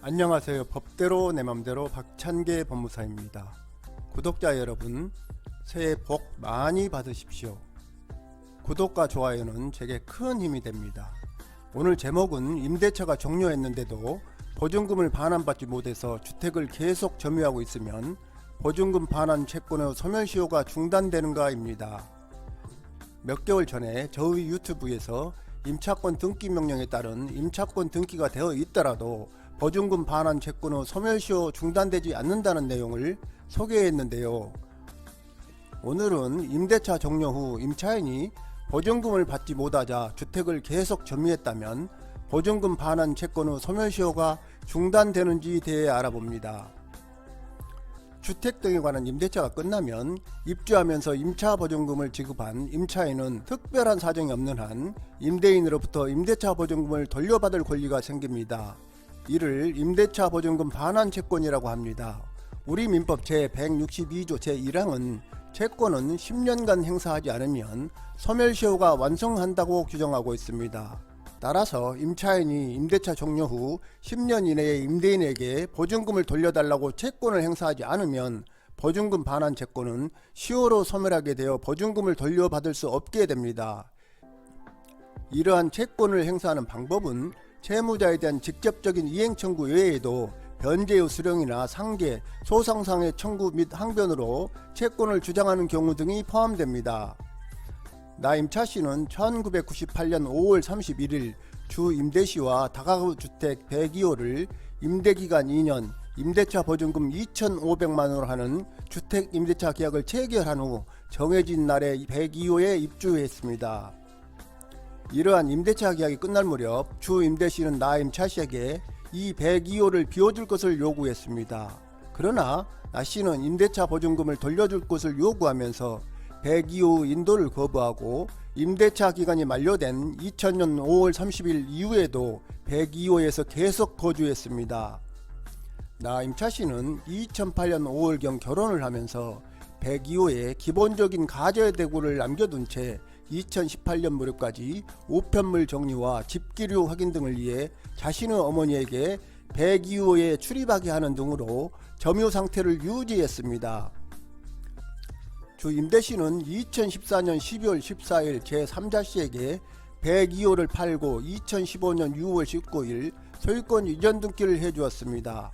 안녕하세요. 법대로 내 맘대로 박찬계 법무사입니다. 구독자 여러분, 새해 복 많이 받으십시오. 구독과 좋아요는 제게 큰 힘이 됩니다. 오늘 제목은 임대차가 종료했는데도 보증금을 반환받지 못해서 주택을 계속 점유하고 있으면 보증금 반환 채권의 소멸시효가 중단되는가입니다. 몇 개월 전에 저희 유튜브에서 임차권 등기 명령에 따른 임차권 등기가 되어 있더라도 보증금 반환 채권의 소멸시효 중단되지 않는다는 내용을 소개했는데요. 오늘은 임대차 종료 후 임차인이 보증금을 받지 못하자 주택을 계속 점유했다면 보증금 반환 채권의 소멸시효가 중단되는지에 대해 알아봅니다. 주택 등에 관한 임대차가 끝나면 입주하면서 임차 보증금을 지급한 임차인은 특별한 사정이 없는 한 임대인으로부터 임대차 보증금을 돌려받을 권리가 생깁니다. 이를 임대차 보증금 반환 채권이라고 합니다. 우리 민법 제162조 제1항은 채권은 10년간 행사하지 않으면 소멸시효가 완성한다고 규정하고 있습니다. 따라서 임차인이 임대차 종료 후 10년 이내에 임대인에게 보증금을 돌려달라고 채권을 행사하지 않으면 보증금 반환 채권은 시효로 소멸하게 되어 보증금을 돌려받을 수 없게 됩니다. 이러한 채권을 행사하는 방법은 채무자에 대한 직접적인 이행 청구 외에도 변제의 수령이나 상계, 소상상의 청구 및 항변으로 채권을 주장하는 경우 등이 포함됩니다. 나 임차씨는 1998년 5월 31일 주 임대시와 다가구 주택 102호를 임대기간 2년, 임대차 보증금 2,500만원으로 하는 주택 임대차 계약을 체결한 후 정해진 날에 102호에 입주했습니다. 이러한 임대차 계약이 끝날 무렵 주 임대시는 나 임차씨에게 이 102호를 비워줄 것을 요구했습니다. 그러나 나 씨는 임대차 보증금을 돌려줄 것을 요구하면서 102호 인도를 거부하고 임대차 기간이 만료된 2000년 5월 30일 이후에도 102호에서 계속 거주했습니다. 나 임차씨는 2008년 5월경 결혼을 하면서 102호에 기본적인 가저 대구를 남겨둔 채 2018년 무렵까지 우편물 정리와 집기류 확인 등을 위해 자신의 어머니에게 102호에 출입하게 하는 등으로 점유 상태를 유지했습니다. 주 임대시는 2014년 12월 14일 제3자씨에게 102호를 팔고 2015년 6월 19일 소유권 이전 등기를 해주었습니다.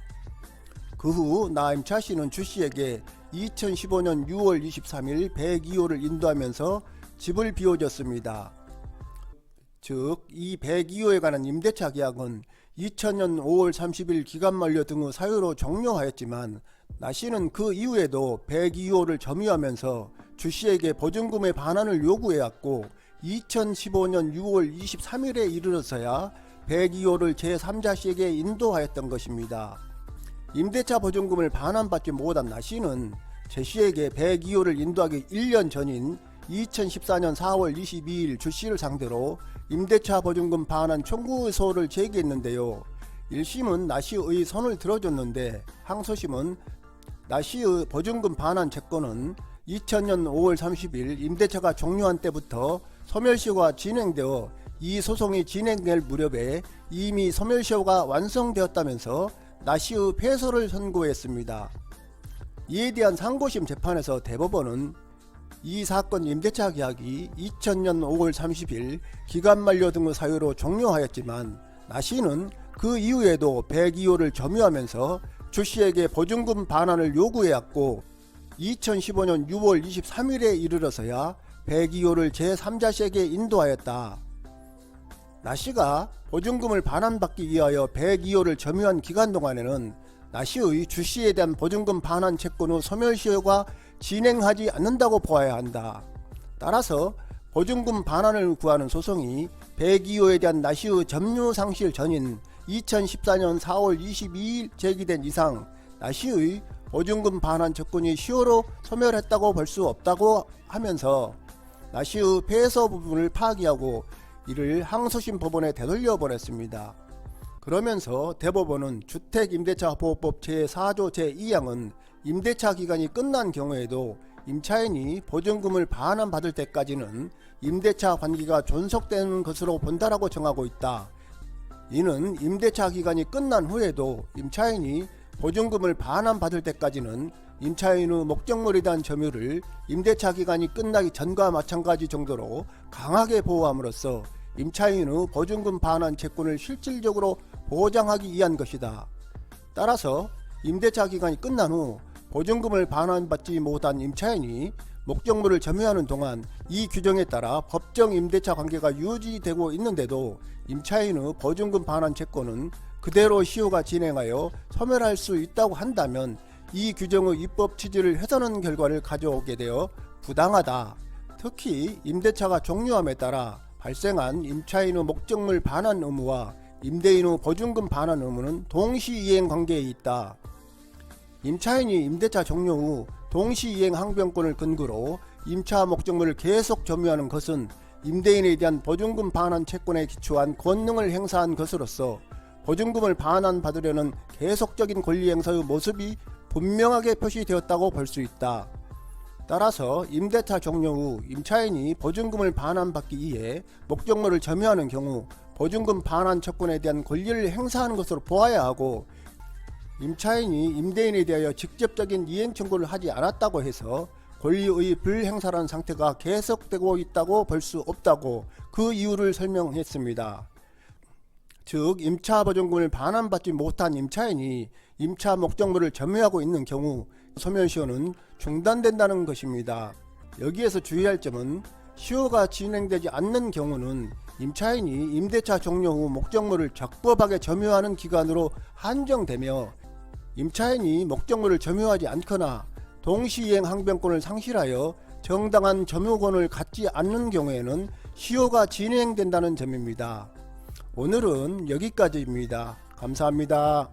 그 후 나 임차씨는 주씨에게 2015년 6월 23일 102호를 인도하면서 집을 비워줬습니다. 즉, 이 102호에 관한 임대차 계약은 2000년 5월 30일 기간 만료 등의 사유로 종료하였지만 나 씨는 그 이후에도 102호를 점유하면서 주 씨에게 보증금의 반환을 요구해왔고 2015년 6월 23일에 이르러서야 102호를 제3자 씨에게 인도하였던 것입니다. 임대차 보증금을 반환받지 못한 나 씨는 제 씨에게 102호를 인도하기 1년 전인 2014년 4월 22일 주 씨를 상대로 임대차 보증금 반환 청구소를 제기했는데요. 1심은 나 씨의 손을 들어줬는데 항소심은 나 씨의 보증금 반환 채권은 2000년 5월 30일 임대차가 종료한 때부터 소멸시효가 진행되어 이 소송이 진행될 무렵에 이미 소멸시효가 완성되었다면서 나 씨의 패소를 선고했습니다. 이에 대한 상고심 재판에서 대법원은 이 사건 임대차 계약이 2000년 5월 30일 기간 만료 등의 사유로 종료하였지만 나 씨는 그 이후에도 102호를 점유하면서 주 씨에게 보증금 반환을 요구해왔고 2015년 6월 23일에 이르러서야 102호를 제3자 씨에게 인도하였다. 나 씨가 보증금을 반환받기 위하여 102호를 점유한 기간 동안에는 나 씨의 주 씨에 대한 보증금 반환 채권의 소멸시효가 진행하지 않는다고 보아야 한다. 따라서 보증금 반환을 구하는 소송이 102호에 대한 나 씨의 점유 상실 전인 2014년 4월 22일 제기된 이상 나 씨의 보증금 반환 채권이 시효로 소멸했다고 볼 수 없다고 하면서 나 씨의 패소 부분을 파기하고 이를 항소심 법원에 되돌려 보냈습니다. 그러면서 대법원은 주택임대차보호법 제4조 제2항은 임대차 기간이 끝난 경우에도 임차인이 보증금을 반환받을 때까지는 임대차 관계가 존속되는 것으로 본다라고 정하고 있다. 이는 임대차 기간이 끝난 후에도 임차인이 보증금을 반환받을 때까지는 임차인의 목적물에 대한 점유를 임대차 기간이 끝나기 전과 마찬가지 정도로 강하게 보호함으로써 임차인의 보증금 반환 채권을 실질적으로 보장하기 위한 것이다. 따라서 임대차 기간이 끝난 후 보증금을 반환받지 못한 임차인이 목적물을 점유하는 동안 이 규정에 따라 법정 임대차 관계가 유지되고 있는데도 임차인의 보증금 반환 채권은 그대로 시효가 진행하여 소멸할 수 있다고 한다면 이 규정의 입법 취지를 훼손하는 결과를 가져오게 되어 부당하다. 특히 임대차가 종료함에 따라 발생한 임차인의 목적물 반환 의무와 임대인의 보증금 반환 의무는 동시이행 관계에 있다. 임차인이 임대차 종료 후 동시이행 항변권을 근거로 임차 목적물을 계속 점유하는 것은 임대인에 대한 보증금 반환 채권에 기초한 권능을 행사한 것으로서 보증금을 반환받으려는 계속적인 권리 행사의 모습이 분명하게 표시되었다고 볼 수 있다. 따라서 임대차 종료 후 임차인이 보증금을 반환받기 위해 목적물을 점유하는 경우 보증금 반환 채권에 대한 권리를 행사하는 것으로 보아야 하고, 임차인이 임대인에 대하여 직접적인 이행 청구를 하지 않았다고 해서 권리의 불행사라는 상태가 계속되고 있다고 볼 수 없다고 그 이유를 설명했습니다. 즉 임차 보증금을 반환받지 못한 임차인이 임차 목적물을 점유하고 있는 경우 소멸시효는 중단된다는 것입니다. 여기에서 주의할 점은 시효가 진행되지 않는 경우는 임차인이 임대차 종료 후 목적물을 적법하게 점유하는 기간으로 한정되며, 임차인이 목적물을 점유하지 않거나 동시이행 항변권을 상실하여 정당한 점유권을 갖지 않는 경우에는 시효가 진행된다는 점입니다. 오늘은 여기까지입니다. 감사합니다.